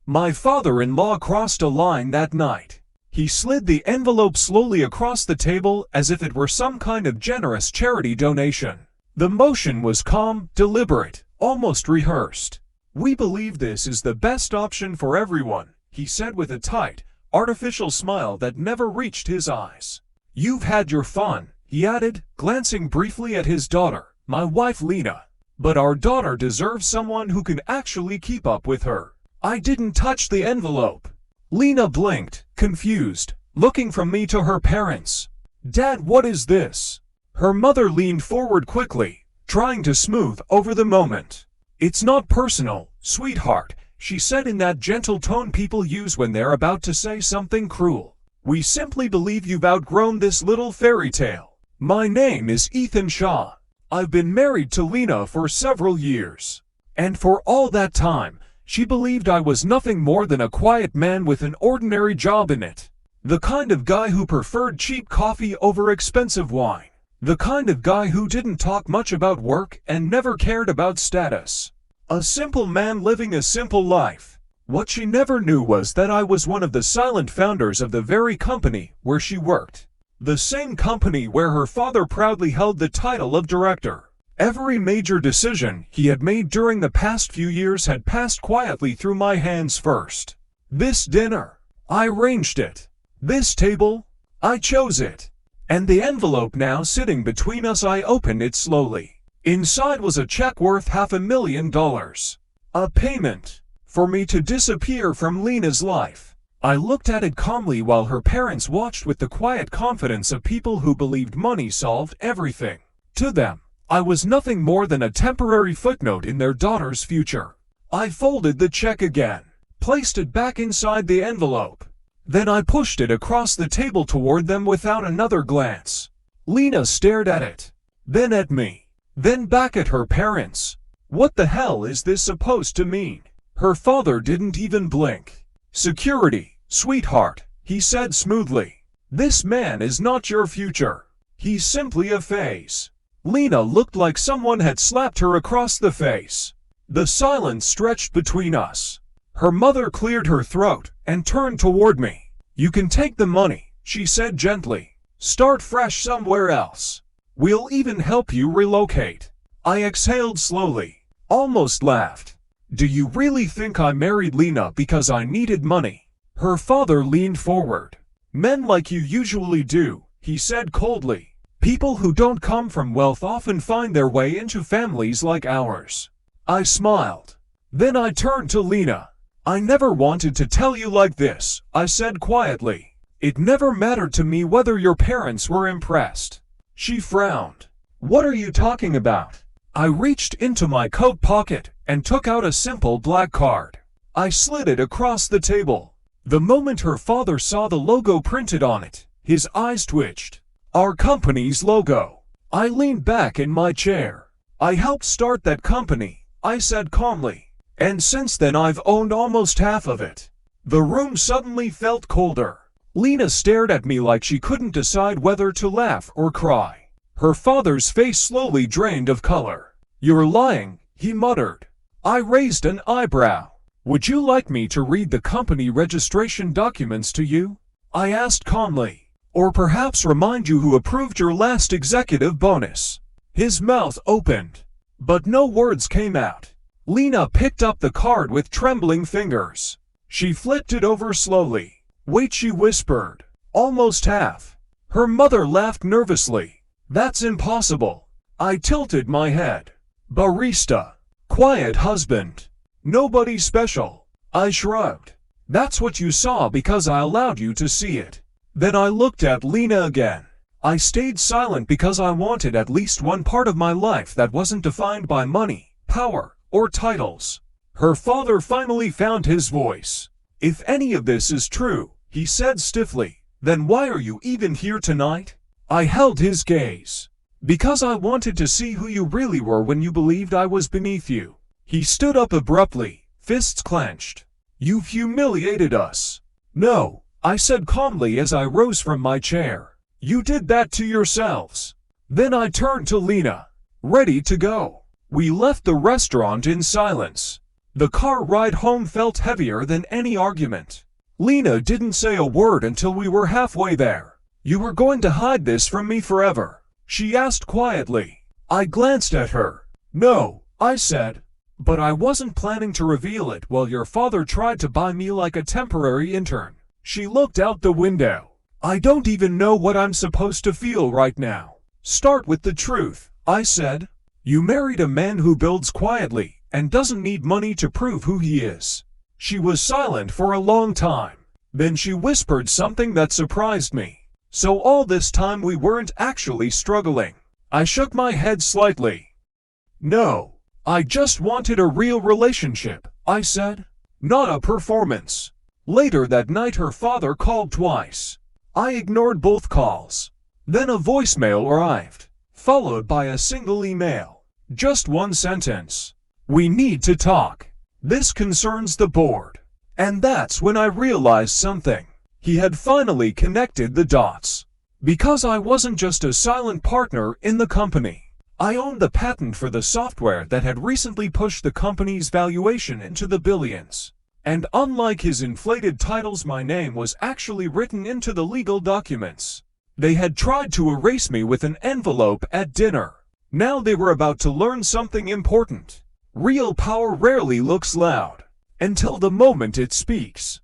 My father-in-law crossed a line that night. He slid the envelope slowly across the table as if it were some kind of generous charity donation. The motion was calm, deliberate, almost rehearsed. "We believe this is the best option for everyone," he said with a tight, artificial smile that never reached his eyes. "You've had your fun," he added, glancing briefly at his daughter, "my wife Lena. But our daughter deserves someone who can actually keep up with her." I didn't touch the envelope. Lena blinked, confused, looking from me to her parents. "Dad, what is this?" Her mother leaned forward quickly, trying to smooth over the moment. "It's not personal, sweetheart," she said in that gentle tone people use when they're about to say something cruel. "We simply believe you've outgrown this little fairy tale. My name is Ethan Shaw. I've been married to Lena for several years. And for all that time, she believed I was nothing more than a quiet man with an ordinary job in it. The kind of guy who preferred cheap coffee over expensive wine. The kind of guy who didn't talk much about work and never cared about status. A simple man living a simple life. What she never knew was that I was one of the silent founders of the very company where she worked. The same company where her father proudly held the title of director. Every major decision he had made during the past few years had passed quietly through my hands first. This dinner, I arranged it. This table, I chose it. And the envelope now sitting between us, I opened it slowly. Inside was a check worth $500,000. A payment for me to disappear from Lena's life. I looked at it calmly while her parents watched with the quiet confidence of people who believed money solved everything. To them, I was nothing more than a temporary footnote in their daughter's future. I folded the check again, placed it back inside the envelope. Then I pushed it across the table toward them without another glance. Lena stared at it, then at me, then back at her parents. What the hell is this supposed to mean? Her father didn't even blink. "Security, sweetheart," he said smoothly. "This man is not your future. He's simply a phase." Lena looked like someone had slapped her across the face. The silence stretched between us. Her mother cleared her throat and turned toward me. "You can take the money," she said gently. "Start fresh somewhere else. We'll even help you relocate." I exhaled slowly, almost laughed. "Do you really think I married Lena because I needed money?" Her father leaned forward. "Men like you usually do," he said coldly. "People who don't come from wealth often find their way into families like ours." I smiled. Then I turned to Lena. "I never wanted to tell you like this," I said quietly. "It never mattered to me whether your parents were impressed." She frowned. "What are you talking about?" I reached into my coat pocket and took out a simple black card. I slid it across the table. The moment her father saw the logo printed on it, his eyes twitched. Our company's logo. I leaned back in my chair. "I helped start that company," I said calmly. "And since then I've owned almost half of it." The room suddenly felt colder. Lena stared at me like she couldn't decide whether to laugh or cry. Her father's face slowly drained of color. "You're lying," he muttered. I raised an eyebrow. "Would you like me to read the company registration documents to you?" I asked calmly. "Or perhaps remind you who approved your last executive bonus?" His mouth opened, but no words came out. Lena picked up the card with trembling fingers. She flipped it over slowly. "Wait," she whispered. "Almost half." Her mother laughed nervously. "That's impossible." I tilted my head. "Barista. Quiet husband. Nobody special." I shrugged. "That's what you saw because I allowed you to see it." Then I looked at Lena again. I stayed silent because I wanted at least one part of my life that wasn't defined by money, power, or titles. Her father finally found his voice. "If any of this is true," he said stiffly, "then why are you even here tonight?" I held his gaze. "Because I wanted to see who you really were when you believed I was beneath you." He stood up abruptly, fists clenched. "You've humiliated us." "No," I said calmly as I rose from my chair. "You did that to yourselves." Then I turned to Lena, ready to go. We left the restaurant in silence. The car ride home felt heavier than any argument. Lena didn't say a word until we were halfway there. "You were going to hide this from me forever?" she asked quietly. I glanced at her. "No," I said. "But I wasn't planning to reveal it while your father tried to buy me like a temporary intern." She looked out the window. "I don't even know what I'm supposed to feel right now." "Start with the truth," I said. "You married a man who builds quietly and doesn't need money to prove who he is." She was silent for a long time. Then she whispered something that surprised me. "So all this time we weren't actually struggling?" I shook my head slightly. "No, I just wanted a real relationship," I said. "Not a performance." Later that night her father called twice. I ignored both calls. Then a voicemail arrived, followed by a single email. Just one sentence. "We need to talk. This concerns the board." And that's when I realized something. He had finally connected the dots. Because I wasn't just a silent partner in the company. I owned the patent for the software that had recently pushed the company's valuation into the billions. And unlike his inflated titles, my name was actually written into the legal documents. They had tried to erase me with an envelope at dinner. Now they were about to learn something important. Real power rarely looks loud until the moment it speaks.